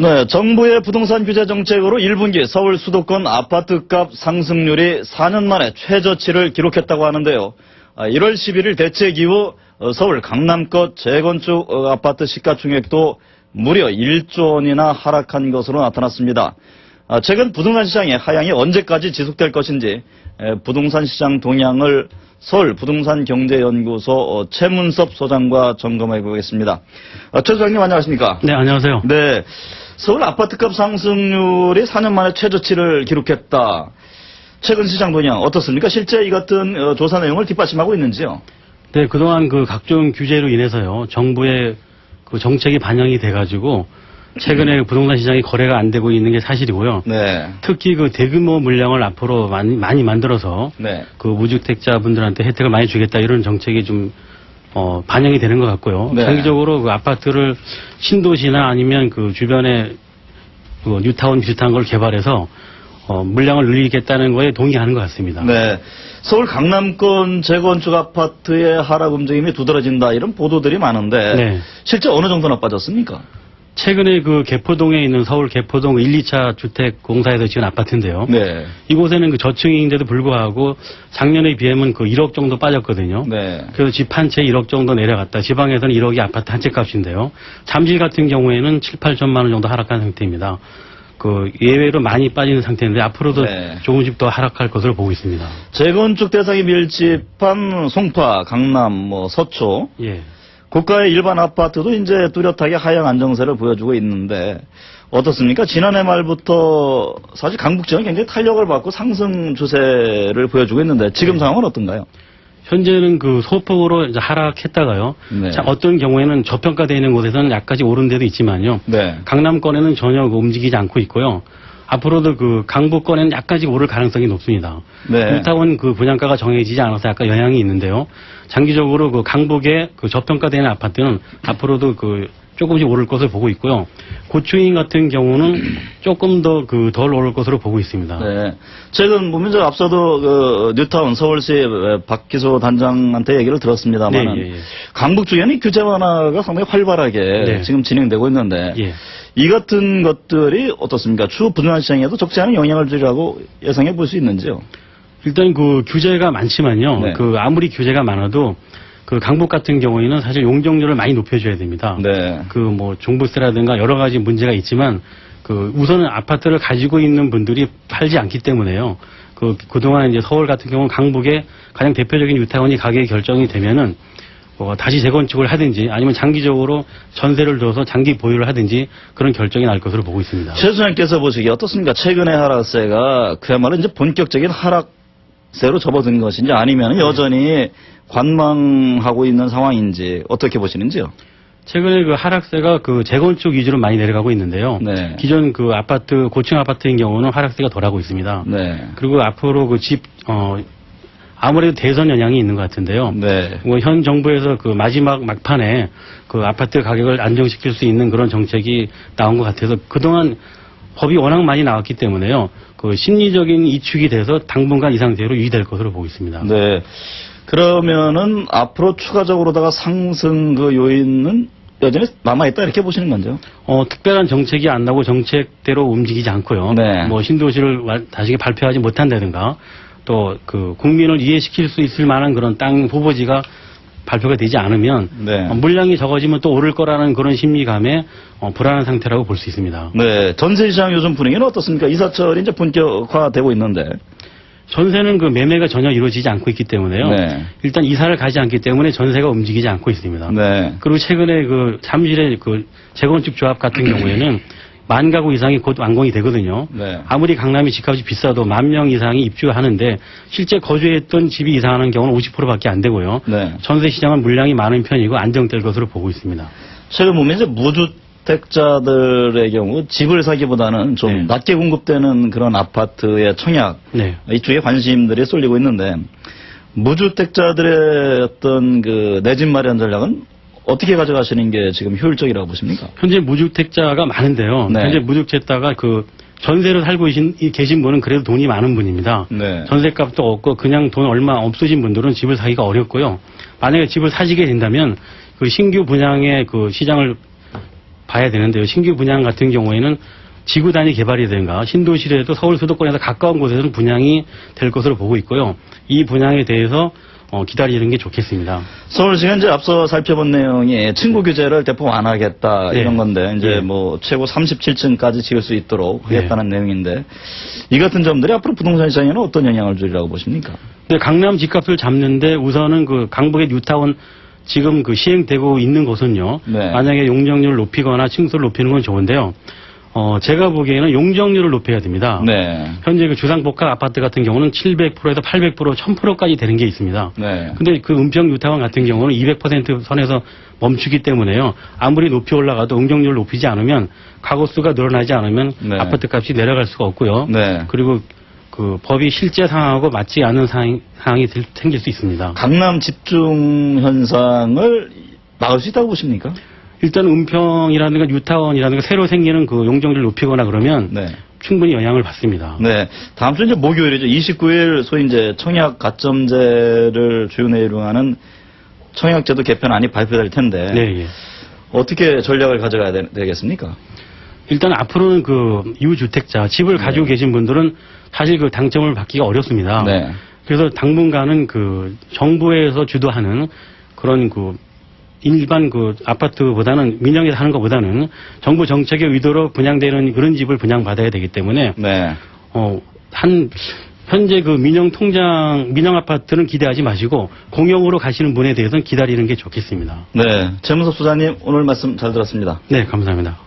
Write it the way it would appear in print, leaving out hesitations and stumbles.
네, 정부의 부동산 규제 정책으로 1분기 서울 수도권 아파트값 상승률이 4년 만에 최저치를 기록했다고 하는데요. 1월 11일 대책 이후 서울 강남권 재건축 아파트 시가총액도 무려 1조 원이나 하락한 것으로 나타났습니다. 최근 부동산 시장의 하향이 언제까지 지속될 것인지 부동산 시장 동향을 서울 부동산경제연구소 최문섭 소장과 점검해 보겠습니다. 최 소장님 안녕하십니까? 네, 안녕하세요. 네, 서울 아파트값 상승률이 4년 만에 최저치를 기록했다. 최근 시장 동향 어떻습니까? 실제 이 같은 조사 내용을 뒷받침하고 있는지요? 네, 그동안 그 각종 규제로 인해서요, 정부의 그 정책이 반영이 돼가지고 최근에 부동산 시장이 거래가 안 되고 있는 게 사실이고요. 네. 특히 그 대규모 물량을 앞으로 많이 만들어서 네. 그 무주택자분들한테 혜택을 많이 주겠다 이런 정책이 좀 반영이 되는 것 같고요. 네. 장기적으로 그 아파트를 신도시나 아니면 그 주변에 그 뉴타운 비슷한 걸 개발해서 물량을 늘리겠다는 거에 동의하는 것 같습니다. 네. 서울 강남권 재건축 아파트의 하락 움직임이 두드러진다 이런 보도들이 많은데 네. 실제 어느 정도나 빠졌습니까? 최근에 그 개포동에 있는 서울 개포동 1, 2차 주택 공사에서 지은 아파트인데요. 네. 이곳에는 그 저층인데도 불구하고 작년에 비하면 그 1억 정도 빠졌거든요. 네. 그래서 집 한 채 1억 정도 내려갔다. 지방에서는 1억이 아파트 한 채 값인데요. 잠실 같은 경우에는 7, 8천만 원 정도 하락한 상태입니다. 그 예외로 많이 빠지는 상태인데 앞으로도 네. 조금씩 더 하락할 것으로 보고 있습니다. 재건축 대상이 밀집한 송파, 강남, 서초 예. 고가의 일반 아파트도 이제 뚜렷하게 하향 안정세를 보여주고 있는데 어떻습니까? 지난해 말부터 사실 강북 지역은 굉장히 탄력을 받고 상승 추세를 보여주고 있는데 지금 네. 상황은 어떤가요? 현재는 그 소폭으로 이제 하락했다가요. 네. 자, 어떤 경우에는 저평가되어 있는 곳에서는 약간씩 오른 데도 있지만요. 네. 강남권에는 전혀 움직이지 않고 있고요. 앞으로도 그 강북권에는 약간씩 오를 가능성이 높습니다. 네. 뉴타운 그 분양가가 정해지지 않아서 약간 영향이 있는데요. 장기적으로 그 강북의 그 저평가되는 아파트는 앞으로도 그 조금씩 오를 것을 보고 있고요. 고층인 같은 경우는 조금 더 그 덜 오를 것으로 보고 있습니다. 네. 최근 보면 앞서도 그 뉴타운 서울시 박기소 단장한테 얘기를 들었습니다만 네, 예, 예. 강북 주에는 규제 완화가 상당히 활발하게 네. 지금 진행되고 있는데 예. 이 같은 것들이 어떻습니까? 추후 부동산 시장에도 적지 않은 영향을 주리라고 예상해 볼 수 있는지요? 일단 그 규제가 많지만요. 네. 그 아무리 규제가 많아도 그 강북 같은 경우에는 사실 용적률을 많이 높여줘야 됩니다. 네. 그 뭐 종부세라든가 여러 가지 문제가 있지만 그 우선은 아파트를 가지고 있는 분들이 팔지 않기 때문에요. 그동안 이제 서울 같은 경우는 강북의 가장 대표적인 뉴타운이 가격이 결정이 되면은 다시 재건축을 하든지 아니면 장기적으로 전세를 줘서 장기 보유를 하든지 그런 결정이 날 것으로 보고 있습니다. 최 소장님께서 보시기에 어떻습니까? 최근의 하락세가 그야말로 이제 본격적인 하락세로 접어든 것인지 아니면 여전히 관망하고 있는 상황인지 어떻게 보시는지요? 최근에 그 하락세가 그 재건축 위주로 많이 내려가고 있는데요. 네. 기존 그 아파트, 고층 아파트인 경우는 하락세가 덜하고 있습니다. 네. 그리고 앞으로 그 아무래도 대선 영향이 있는 것 같은데요. 네. 현 정부에서 그 마지막 막판에 그 아파트 가격을 안정시킬 수 있는 그런 정책이 나온 것 같아서 그동안 법이 워낙 많이 나왔기 때문에요. 그 심리적인 이축이 돼서 당분간 이 상태로 유지될 것으로 보고 있습니다. 네. 그러면은 앞으로 추가적으로다가 상승 그 요인은 여전히 남아있다 이렇게 보시는 건죠? 특별한 정책이 안 나고 정책대로 움직이지 않고요. 네. 뭐 신도시를 다시 발표하지 못한다든가 또 그 국민을 이해시킬 수 있을 만한 그런 땅 후보지가 발표가 되지 않으면 네. 물량이 적어지면 또 오를 거라는 그런 심리감에 불안한 상태라고 볼 수 있습니다. 네. 전세 시장 요즘 분위기는 어떻습니까? 이사철이 이제 본격화되고 있는데. 전세는 그 매매가 전혀 이루어지지 않고 있기 때문에요. 네. 일단 이사를 가지 않기 때문에 전세가 움직이지 않고 있습니다. 네. 그리고 최근에 그 잠실의 그 재건축 조합 같은 경우에는 10,000가구 이상이 곧 완공이 되거든요. 네. 아무리 강남이 집값이 비싸도 10,000명 이상이 입주하는데 실제 거주했던 집이 이사하는 경우는 50%밖에 안 되고요. 네. 전세 시장은 물량이 많은 편이고 안정될 것으로 보고 있습니다. 최근 보면 이제 무주택자들의 경우 집을 사기보다는 좀 네. 낮게 공급되는 그런 아파트의 청약 네. 이쪽에 관심들이 쏠리고 있는데 무주택자들의 어떤 그 내 집 마련 전략은 어떻게 가져가시는 게 지금 효율적이라고 보십니까? 현재 무주택자가 많은데요. 네. 현재 무주택자가 그 전세로 살고 계신 분은 그래도 돈이 많은 분입니다. 네. 전세값도 없고 그냥 돈 얼마 없으신 분들은 집을 사기가 어렵고요. 만약에 집을 사시게 된다면 그 신규 분양의 그 시장을 봐야 되는데요. 신규 분양 같은 경우에는 지구 단위 개발이 되는가 신도시라도 서울 수도권에서 가까운 곳에서는 분양이 될 것으로 보고 있고요. 이 분양에 대해서 기다리는 게 좋겠습니다. 서울시가 이제 앞서 살펴본 내용이 층고 규제를 대폭 완화하겠다 네. 이런 건데 이제 네. 뭐 최고 37층까지 지을 수 있도록 네. 하겠다는 내용인데 이 같은 점들이 앞으로 부동산 시장에는 어떤 영향을 주리라고 보십니까? 근데 강남 집값을 잡는데 우선은 그 강북의 뉴타운 지금 그 시행되고 있는 곳은요. 네. 만약에 용적률을 높이거나 층수를 높이는 건 좋은데요. 제가 보기에는 용적률을 높여야 됩니다. 네. 현재 그 주상복합 아파트 같은 경우는 700%에서 800%, 1000%까지 되는 게 있습니다. 네. 근데 그 은평 뉴타운 같은 경우는 200% 선에서 멈추기 때문에요. 아무리 높이 올라가도 용적률을 높이지 않으면 가구수가 늘어나지 않으면 네. 아파트 값이 내려갈 수가 없고요. 네. 그리고 그 법이 실제 상황하고 맞지 않은 상황이 생길 수 있습니다. 강남 집중 현상을 막을 수 있다고 보십니까? 일단 은평이라든가 뉴타운이라든가 새로 생기는 그 용적률을 높이거나 그러면 네. 충분히 영향을 받습니다. 네. 다음 주 이제 목요일이죠. 29일 소위 이제 청약 가점제를 주요내용으로 하는 청약제도 개편안이 발표될 텐데 네, 예. 어떻게 전략을 가져가야 되겠습니까? 일단 앞으로는 그 이후주택자 집을 가지고 계신 분들은 사실 그 당첨을 받기가 어렵습니다. 네. 그래서 당분간은 그 정부에서 주도하는 그런 그 일반 그 아파트보다는 민영에서 하는 것보다는 정부 정책의 의도로 분양되는 그런 집을 분양받아야 되기 때문에 네. 현재 그 민영 아파트는 기대하지 마시고 공영으로 가시는 분에 대해서는 기다리는 게 좋겠습니다. 네. 최문섭 소장님 오늘 말씀 잘 들었습니다. 네, 감사합니다.